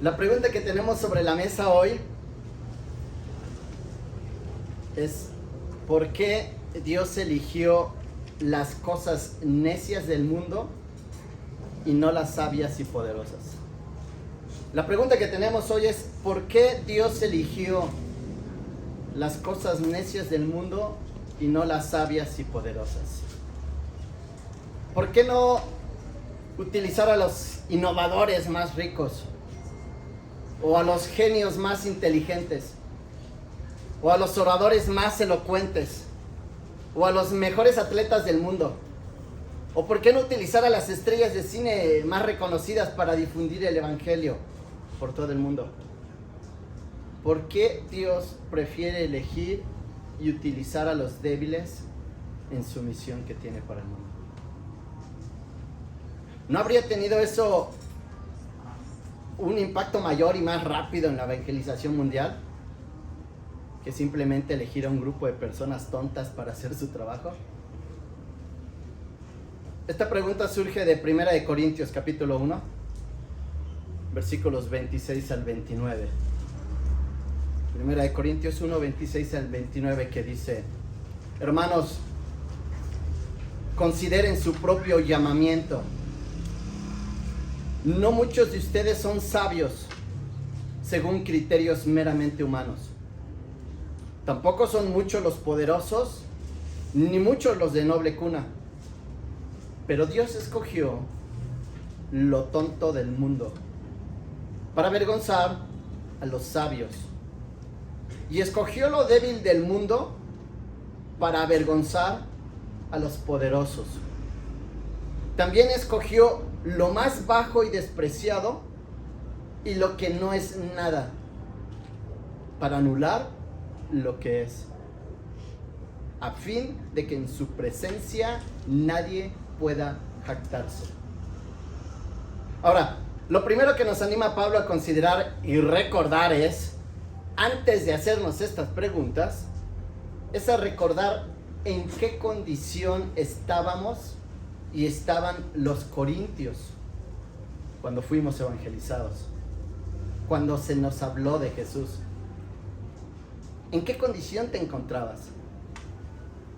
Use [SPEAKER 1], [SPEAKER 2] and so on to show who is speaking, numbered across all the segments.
[SPEAKER 1] La pregunta que tenemos sobre la mesa hoy es: ¿por qué Dios eligió las cosas necias del mundo y no las sabias y poderosas? La pregunta que tenemos hoy es: ¿por qué Dios eligió las cosas necias del mundo y no las sabias y poderosas? ¿Por qué no utilizar a los innovadores más ricos? ¿O a los genios más inteligentes? ¿O a los oradores más elocuentes? ¿O a los mejores atletas del mundo? ¿O por qué no utilizar a las estrellas de cine más reconocidas para difundir el evangelio por todo el mundo? ¿Por qué Dios prefiere elegir y utilizar a los débiles en su misión que tiene para el mundo? ¿No habría tenido eso un impacto mayor y más rápido en la evangelización mundial que simplemente elegir a un grupo de personas tontas para hacer su trabajo? Esta pregunta surge de 1 Corintios capítulo 1, versículos 26 al 29. 1 Corintios 1, 26 al 29, que dice: hermanos, consideren su propio llamamiento. No muchos de ustedes son sabios según criterios meramente humanos. Tampoco son muchos los poderosos, ni muchos los de noble cuna. Pero Dios escogió lo tonto del mundo para avergonzar a los sabios. Y escogió lo débil del mundo para avergonzar a los poderosos. También escogió lo más bajo y despreciado y lo que no es nada para anular lo que es, a fin de que en su presencia nadie pueda jactarse. Ahora, lo primero que nos anima a Pablo a considerar y recordar es, antes de hacernos estas preguntas, es a recordar en qué condición estábamos y estaban los corintios cuando fuimos evangelizados, cuando se nos habló de Jesús. ¿En qué condición te encontrabas?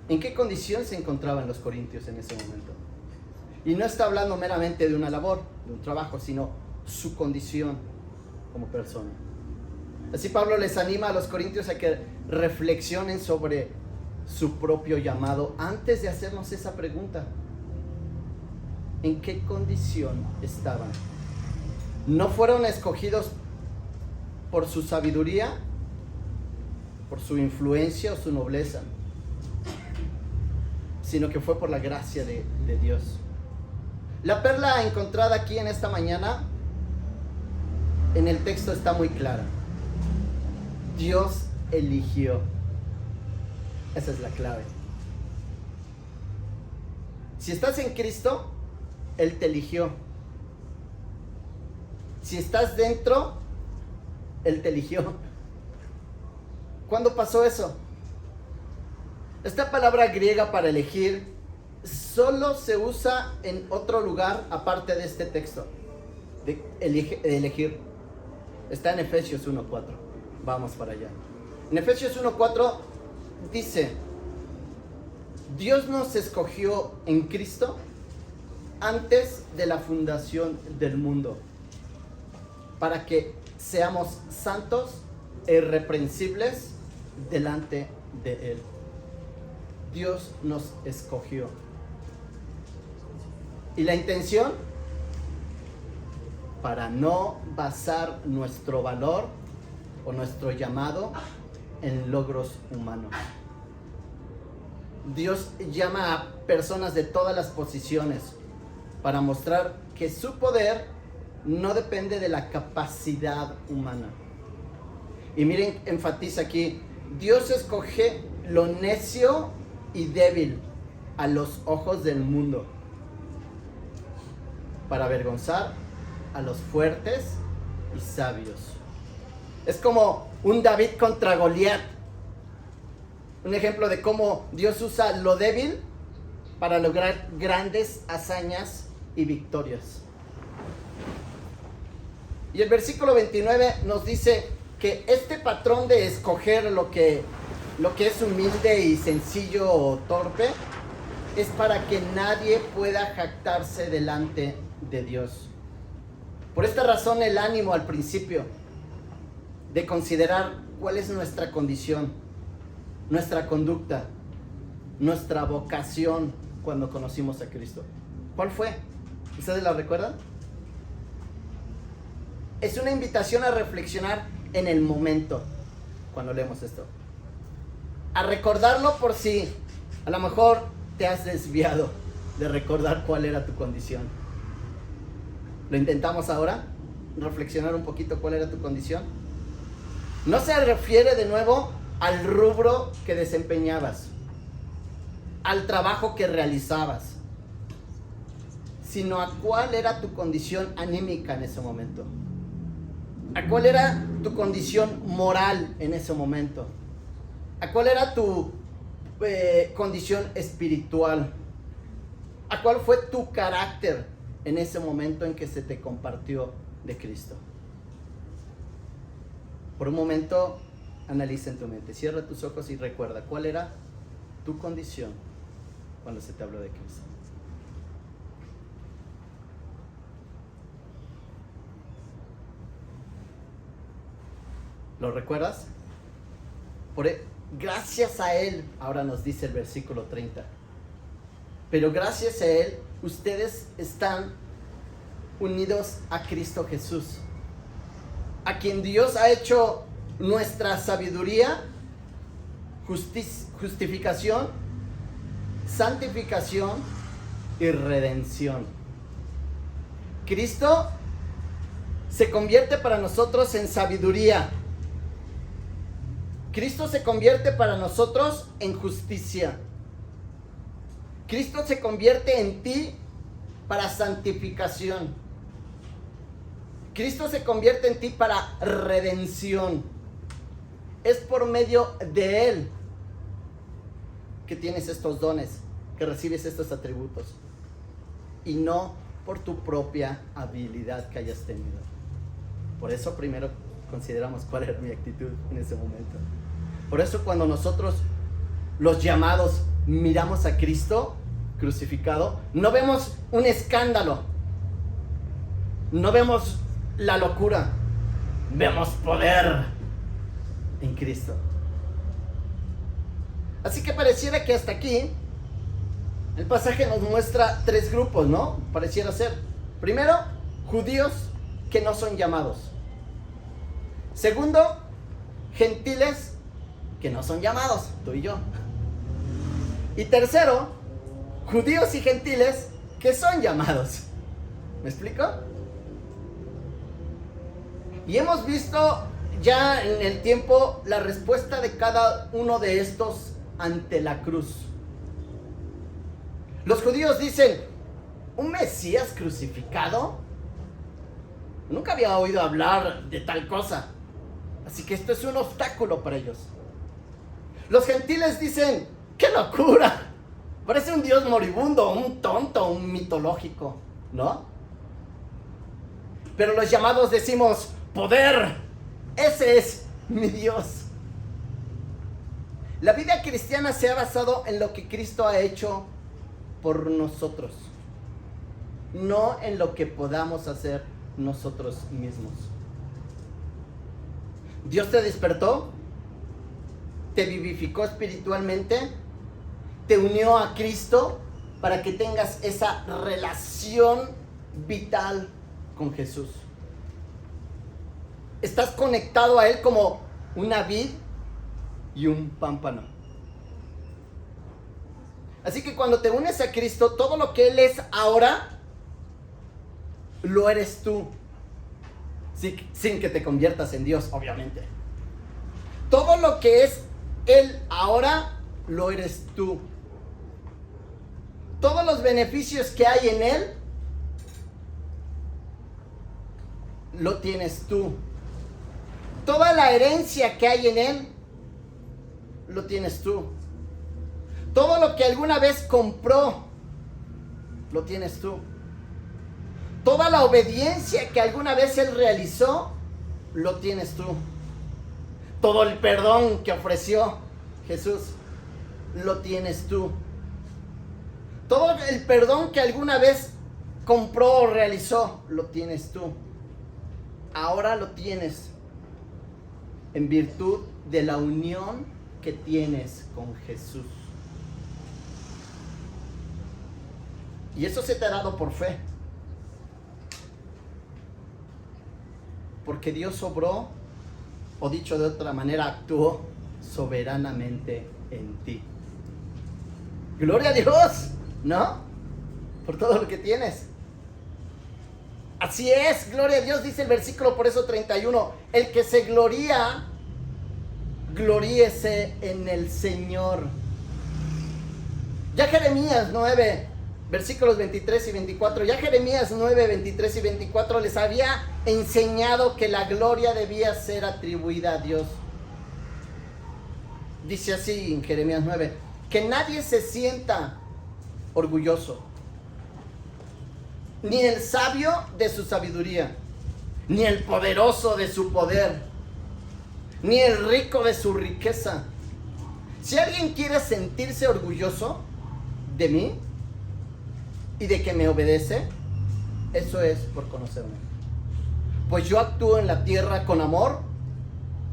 [SPEAKER 1] ¿En qué condición se encontraban los corintios en ese momento? Y no está hablando meramente de una labor, de un trabajo, sino su condición como persona. Así Pablo les anima a los corintios a que reflexionen sobre su propio llamado antes de hacernos esa pregunta. ¿En qué condición estaban? No fueron escogidos por su sabiduría, por su influencia o su nobleza, sino que fue por la gracia de Dios. La perla encontrada aquí en esta mañana, en el texto está muy clara. Dios eligió. Esa es la clave. Si estás en Cristo, Él te eligió. Si estás dentro, Él te eligió. ¿Cuándo pasó eso? Esta palabra griega para elegir solo se usa en otro lugar aparte de este texto de elegir. Está en Efesios 1:4. Vamos para allá. En Efesios 1:4 dice: Dios nos escogió en Cristo antes de la fundación del mundo, para que seamos santos e irreprensibles delante de Él. Dios nos escogió. ¿Y la intención? Para no basar nuestro valor o nuestro llamado en logros humanos. Dios llama a personas de todas las posiciones para mostrar que su poder no depende de la capacidad humana. Y miren, enfatiza aquí: Dios escoge lo necio y débil a los ojos del mundo para avergonzar a los fuertes y sabios. Es como un David contra Goliat. Un ejemplo de cómo Dios usa lo débil para lograr grandes hazañas y victorias. Y el versículo 29 nos dice que este patrón de escoger lo que es humilde y sencillo o torpe es para que nadie pueda jactarse delante de Dios. Por esta razón el ánimo al principio de considerar cuál es nuestra condición, nuestra conducta, nuestra vocación cuando conocimos a Cristo. ¿Cuál fue? ¿Ustedes la recuerdan? Es una invitación a reflexionar en el momento cuando leemos esto. A recordarlo por si a lo mejor te has desviado de recordar cuál era tu condición. ¿Lo intentamos ahora? Reflexionar un poquito cuál era tu condición. No se refiere de nuevo al rubro que desempeñabas, al trabajo que realizabas, sino a cuál era tu condición anímica en ese momento. ¿A cuál era tu condición moral en ese momento? ¿A cuál era tu condición espiritual? ¿A cuál fue tu carácter en ese momento en que se te compartió de Cristo? Por un momento, analiza en tu mente, cierra tus ojos y recuerda cuál era tu condición cuando se te habló de Cristo. ¿Lo recuerdas? Gracias a Él, ahora nos dice el versículo 30, pero gracias a Él, ustedes están unidos a Cristo Jesús, a quien Dios ha hecho nuestra sabiduría, justificación, santificación y redención. Cristo se convierte para nosotros en sabiduría. Cristo se convierte para nosotros en justicia. Cristo se convierte en ti para santificación. Cristo se convierte en ti para redención. Es por medio de Él que tienes estos dones, que recibes estos atributos, y no por tu propia habilidad que hayas tenido. Por eso primero consideramos cuál era mi actitud en ese momento. Por eso cuando nosotros, los llamados, miramos a Cristo crucificado, no vemos un escándalo, no vemos la locura, vemos poder en Cristo. Así que pareciera que hasta aquí el pasaje nos muestra tres grupos, ¿no? Pareciera ser. Primero, judíos que no son llamados. Segundo, gentiles que no son llamados, tú y yo. Y tercero, judíos y gentiles que son llamados. ¿Me explico? Y hemos visto ya en el tiempo la respuesta de cada uno de estos ante la cruz. Los judíos dicen, ¿un Mesías crucificado? Nunca había oído hablar de tal cosa. Así que esto es un obstáculo para ellos. Los gentiles dicen, ¡qué locura! Parece un dios moribundo, un tonto, un mitológico, ¿no? Pero los llamados decimos, ¡poder! Ese es mi Dios. La vida cristiana se ha basado en lo que Cristo ha hecho por nosotros, no en lo que podamos hacer nosotros mismos. Dios te despertó, te vivificó espiritualmente, te unió a Cristo para que tengas esa relación vital con Jesús. Estás conectado a Él como una vid y un pámpano. Así que cuando te unes a Cristo, todo lo que Él es ahora, lo eres tú. Sin que te conviertas en Dios, obviamente. Todo lo que es Él ahora, lo eres tú. Todos los beneficios que hay en Él, lo tienes tú. Toda la herencia que hay en Él, lo tienes tú. Todo lo que alguna vez compró, lo tienes tú. Toda la obediencia que alguna vez Él realizó, lo tienes tú. Todo el perdón que ofreció Jesús, lo tienes tú. Todo el perdón que alguna vez compró o realizó, lo tienes tú. Ahora lo tienes en virtud de la unión que tienes con Jesús. Y eso se te ha dado por fe. Porque Dios obró, o dicho de otra manera, actuó soberanamente en ti. Gloria a Dios, ¿no? Por todo lo que tienes. Así es, gloria a Dios, dice el versículo por eso 31. El que se gloría, gloríese en el Señor. Ya Jeremías 9, versículos 23 y 24. Ya Jeremías 9, 23 y 24 les había enseñado que la gloria debía ser atribuida a Dios. Dice así en Jeremías 9, que nadie se sienta orgulloso, ni el sabio de su sabiduría, ni el poderoso de su poder, ni el rico de su riqueza. Si alguien quiere sentirse orgulloso de mí y de que me obedece, eso es por conocerme. Pues yo actúo en la tierra con amor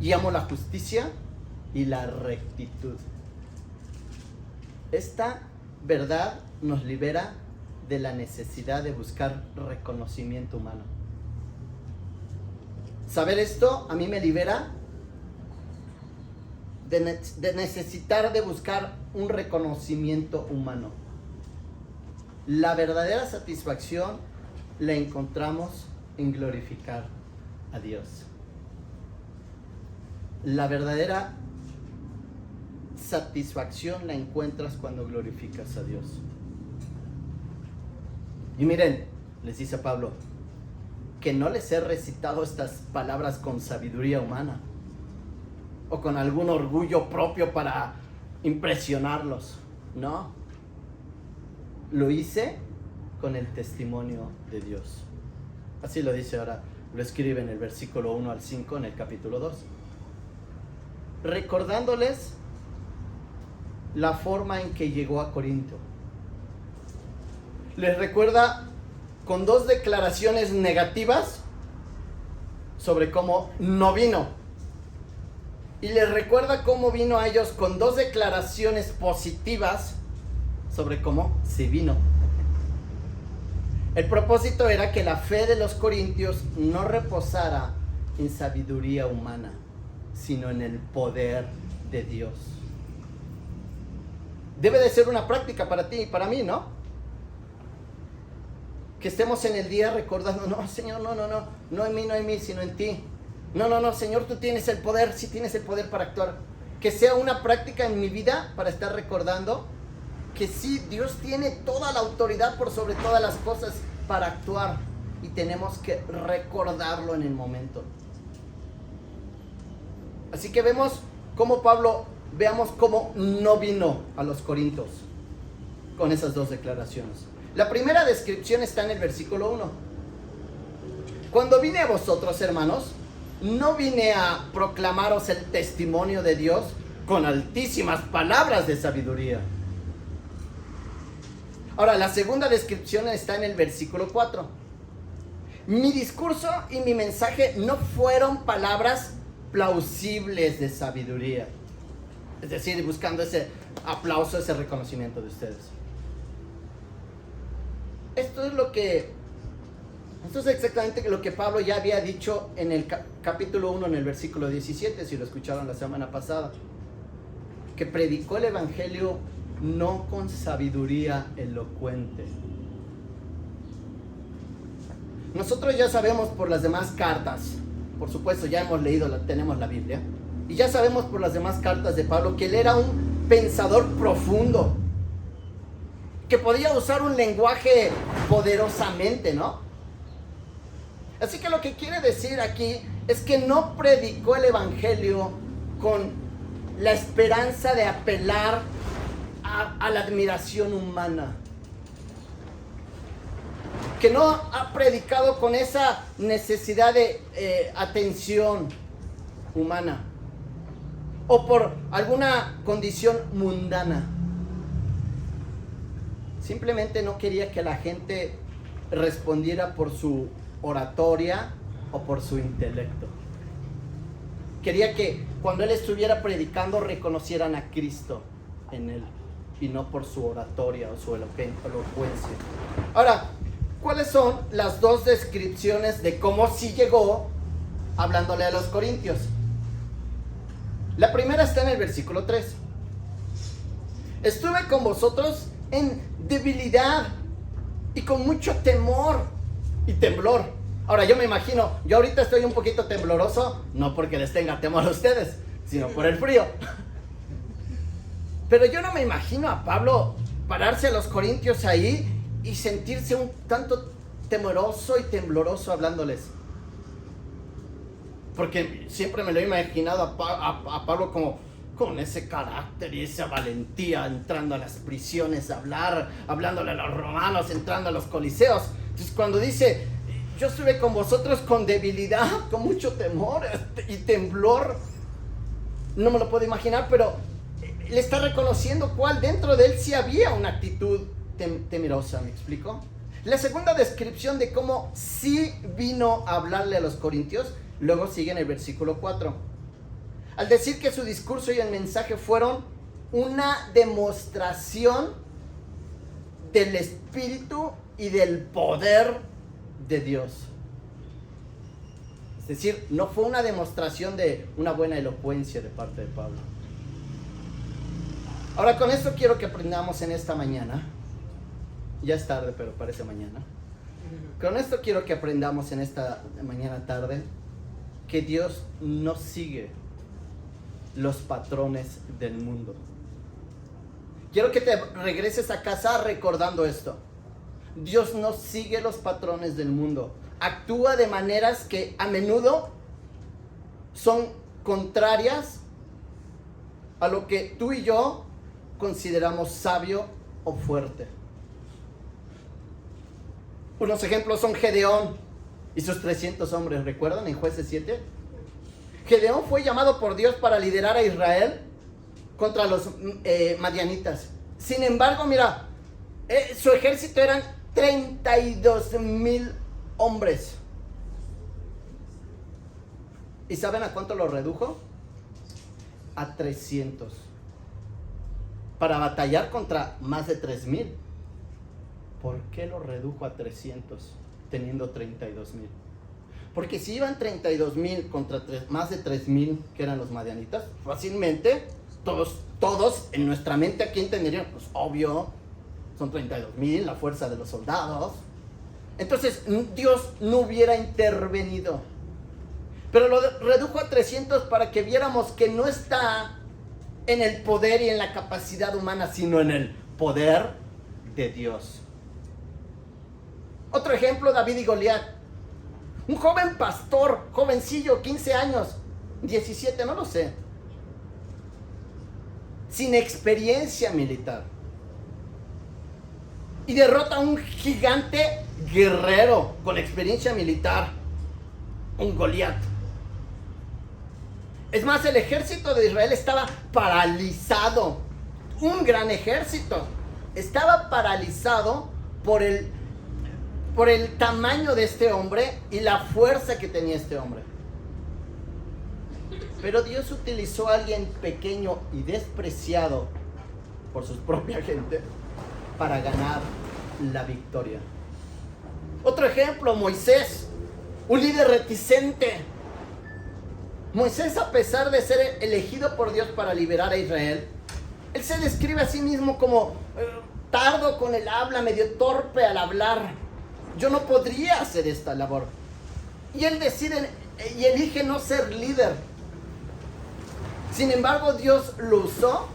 [SPEAKER 1] y amo la justicia y la rectitud. Esta verdad nos libera de la necesidad de buscar reconocimiento humano. Saber esto a mí me libera de necesitar de buscar un reconocimiento humano. La verdadera satisfacción la encontramos en glorificar a Dios. La verdadera satisfacción la encuentras cuando glorificas a Dios. Y miren, les dice Pablo, que no les he recitado estas palabras con sabiduría humana o con algún orgullo propio para impresionarlos. No, lo hice con el testimonio de Dios. Así lo dice ahora, lo escribe en el versículo 1 al 5 en el capítulo 2. Recordándoles la forma en que llegó a Corinto. Les recuerda con dos declaraciones negativas sobre cómo no vino. Y les recuerda cómo vino a ellos con dos declaraciones positivas sobre cómo se vino. El propósito era que la fe de los corintios no reposara en sabiduría humana, sino en el poder de Dios. Debe de ser una práctica para ti y para mí, ¿no? Que estemos en el día recordando, no, Señor, no en mí, sino en ti. No, Señor, tú tienes el poder, sí tienes el poder para actuar. Que sea una práctica en mi vida para estar recordando que sí, Dios tiene toda la autoridad por sobre todas las cosas para actuar. Y tenemos que recordarlo en el momento. Así que veamos cómo veamos cómo no vino a los Corintios con esas dos declaraciones. La primera descripción está en el versículo 1. Cuando vine a vosotros, hermanos, no vine a proclamaros el testimonio de Dios con altísimas palabras de sabiduría. Ahora, la segunda descripción está en el versículo 4. Mi discurso y mi mensaje no fueron palabras plausibles de sabiduría. Es decir, buscando ese aplauso, ese reconocimiento de ustedes. Esto es exactamente lo que Pablo ya había dicho en el capítulo 1, en el versículo 17, si lo escucharon la semana pasada. Que predicó el evangelio no con sabiduría elocuente. Nosotros ya sabemos por las demás cartas, por supuesto ya hemos leído, tenemos la Biblia, y ya sabemos por las demás cartas de Pablo que él era un pensador profundo, que podía usar un lenguaje poderosamente, ¿no? Así que lo que quiere decir aquí es que no predicó el evangelio con la esperanza de apelar a la admiración humana. que no ha predicado con esa necesidad de atención humana o por alguna condición mundana. Simplemente no quería que la gente respondiera por su oratoria o por su intelecto. Quería que cuando él estuviera predicando reconocieran a Cristo en él y no por su oratoria o su elocuencia. Ahora, ¿cuáles son las dos descripciones de cómo sí llegó hablándole a los corintios? La primera está en el versículo 3. Estuve con vosotros en debilidad y con mucho temor y temblor. Ahora yo me imagino, yo ahorita estoy un poquito tembloroso, no porque les tenga temor a ustedes, sino por el frío. Pero yo no me imagino a Pablo pararse a los corintios ahí y sentirse un tanto temeroso y tembloroso hablándoles. Porque siempre me lo he imaginado a Pablo como con ese carácter y esa valentía, entrando a las prisiones, hablándole a los romanos, entrando a los coliseos. Entonces cuando dice, yo estuve con vosotros con debilidad, con mucho temor y temblor, no me lo puedo imaginar, pero le está reconociendo cuál dentro de él sí había una actitud temerosa, ¿me explico? La segunda descripción de cómo sí vino a hablarle a los corintios, luego sigue en el versículo 4. Al decir que su discurso y el mensaje fueron una demostración del Espíritu y del poder de Dios. Es decir, no fue una demostración de una buena elocuencia de parte de Pablo. Ahora con esto quiero que aprendamos en esta mañana. Ya es tarde, pero parece mañana. Con esto quiero que aprendamos en esta mañana tarde que Dios no sigue los patrones del mundo. Quiero que te regreses a casa recordando esto. Dios no sigue los patrones del mundo. Actúa de maneras que a menudo son contrarias a lo que tú y yo consideramos sabio o fuerte. Unos ejemplos son Gedeón y sus 300 hombres. ¿Recuerdan en Jueces 7? Gedeón fue llamado por Dios para liderar a Israel contra los madianitas. Sin embargo, mira, su ejército eran 32,000 hombres. ¿Y saben a cuánto lo redujo? A 300. Para batallar contra más de 3,000. ¿Por qué lo redujo a 300 teniendo 32,000? Porque si iban 32,000 contra más de 3,000 que eran los madianitas, fácilmente todos en nuestra mente aquí entenderían, pues obvio, son 32,000, la fuerza de los soldados. Entonces Dios no hubiera intervenido, pero lo redujo a 300 para que viéramos que no está en el poder y en la capacidad humana, sino en el poder de Dios. Otro ejemplo, David y Goliat. Un joven pastor, jovencillo, 15 años, 17, no lo sé, sin experiencia militar. Y derrota a un gigante guerrero con experiencia militar, un Goliat. Es más, el ejército de Israel estaba paralizado. Un gran ejército. Estaba paralizado por el tamaño de este hombre y la fuerza que tenía este hombre. Pero Dios utilizó a alguien pequeño y despreciado por su propia gente para ganar la victoria. Otro ejemplo, Moisés, un líder reticente. Moisés, a pesar de ser elegido por Dios para liberar a Israel, él se describe a sí mismo como tardo con el habla, medio torpe al hablar. Yo no podría hacer esta labor. Y él decide y elige no ser líder. Sin embargo, Dios lo usó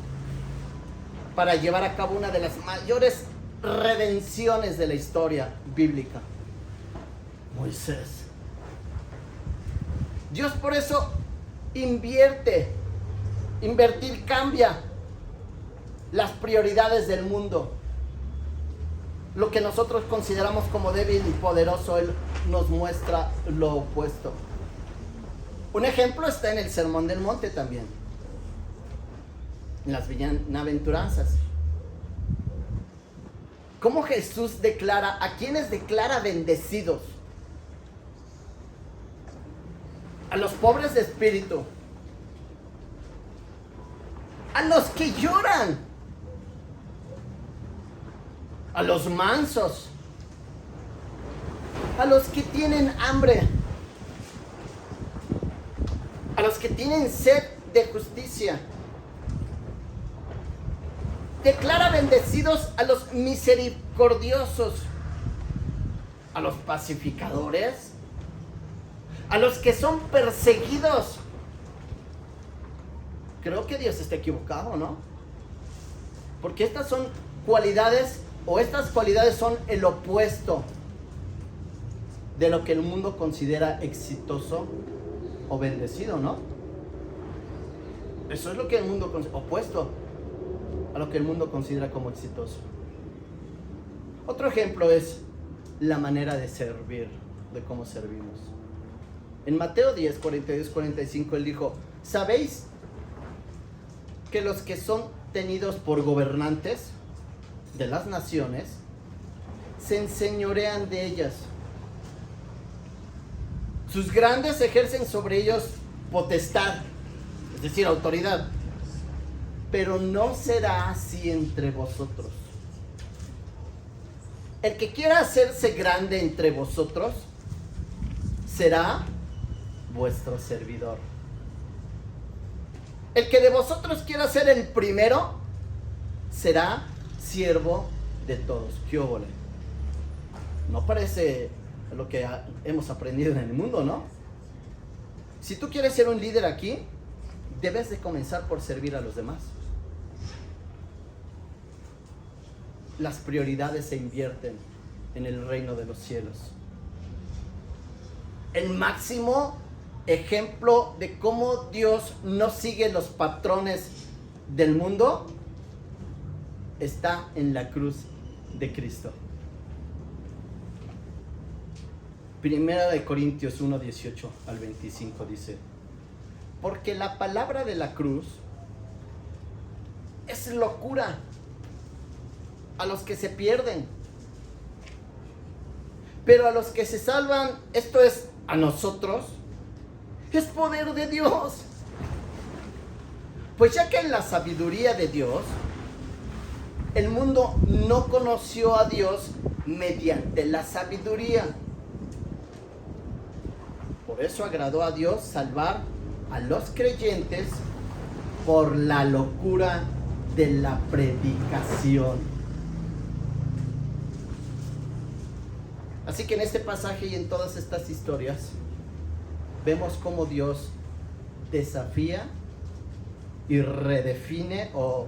[SPEAKER 1] para llevar a cabo una de las mayores redenciones de la historia bíblica. Moisés. Dios por eso invertir cambia las prioridades del mundo. lo que nosotros consideramos como débil y poderoso, Él nos muestra lo opuesto. Un ejemplo está en el Sermón del Monte también, en las bienaventuranzas. ¿Cómo Jesús declara, a quienes declara bendecidos? A los pobres de espíritu, a los que lloran, a los mansos, a los que tienen hambre, a los que tienen sed de justicia. Declara bendecidos a los misericordiosos, a los pacificadores, a los que son perseguidos. Creo que Dios está equivocado, ¿no? Porque estas son cualidades, o estas cualidades son el opuesto de lo que el mundo considera exitoso o bendecido, ¿no? Eso es lo que el mundo considera, opuesto a lo que el mundo considera como exitoso. Otro ejemplo es la manera de servir, de cómo servimos. En Mateo 10, 42, 45, Él dijo, ¿sabéis que los que son tenidos por gobernantes de las naciones se enseñorean de ellas? Sus grandes ejercen sobre ellos potestad, es decir, autoridad. Pero no será así entre vosotros. El que quiera hacerse grande entre vosotros será vuestro servidor. El que de vosotros quiera ser el primero será siervo de todos. ¿Qué óvole? No parece lo que hemos aprendido en el mundo, ¿no? Si tú quieres ser un líder aquí, debes de comenzar por servir a los demás. Las prioridades se invierten en el reino de los cielos. El máximo ejemplo de cómo Dios no sigue los patrones del mundo está en la cruz de Cristo. Primera de Corintios 1, 18 al 25 dice: porque la palabra de la cruz es locura a los que se pierden, pero a los que se salvan, esto es, a nosotros, es poder de Dios. Pues ya que en la sabiduría de Dios, el mundo no conoció a Dios mediante la sabiduría. Por eso agradó a Dios salvar a los creyentes por la locura de la predicación. Así que en este pasaje y en todas estas historias vemos cómo Dios desafía y redefine o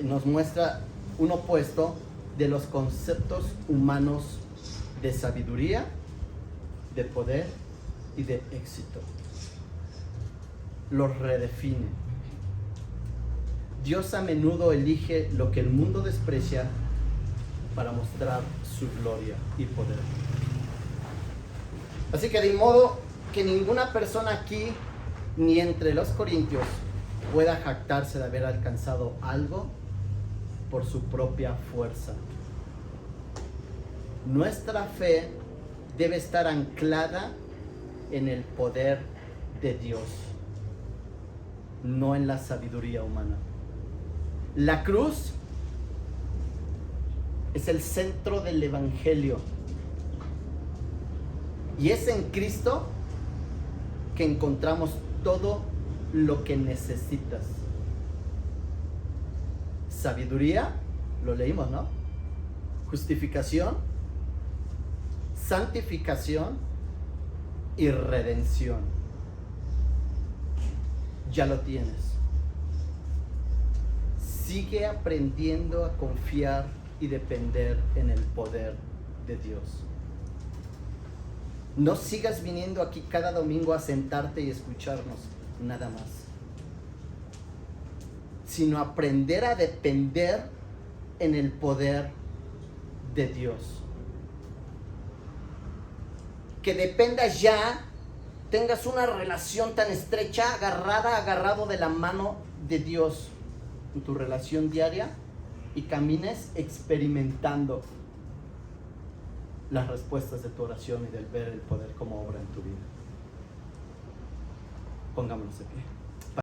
[SPEAKER 1] nos muestra un opuesto de los conceptos humanos de sabiduría, de poder y de éxito. Los redefine. Dios a menudo elige lo que el mundo desprecia para mostrar su gloria y poder. Así que de modo que ninguna persona aquí ni entre los corintios pueda jactarse de haber alcanzado algo por su propia fuerza. Nuestra fe debe estar anclada en el poder de Dios, no en la sabiduría humana. La cruz es el centro del evangelio y es en Cristo que encontramos todo lo que necesitas. Sabiduría, lo leímos, ¿no? Justificación, santificación y redención. Ya lo tienes. Sigue aprendiendo a confiar y depender en el poder de Dios. No sigas viniendo aquí cada domingo a sentarte y escucharnos nada más, sino aprender a depender en el poder de Dios. Que dependas ya, tengas una relación tan estrecha, agarrado de la mano de Dios en tu relación diaria y camines experimentando las respuestas de tu oración y del ver el poder como obra en tu vida. Pongámonos de pie.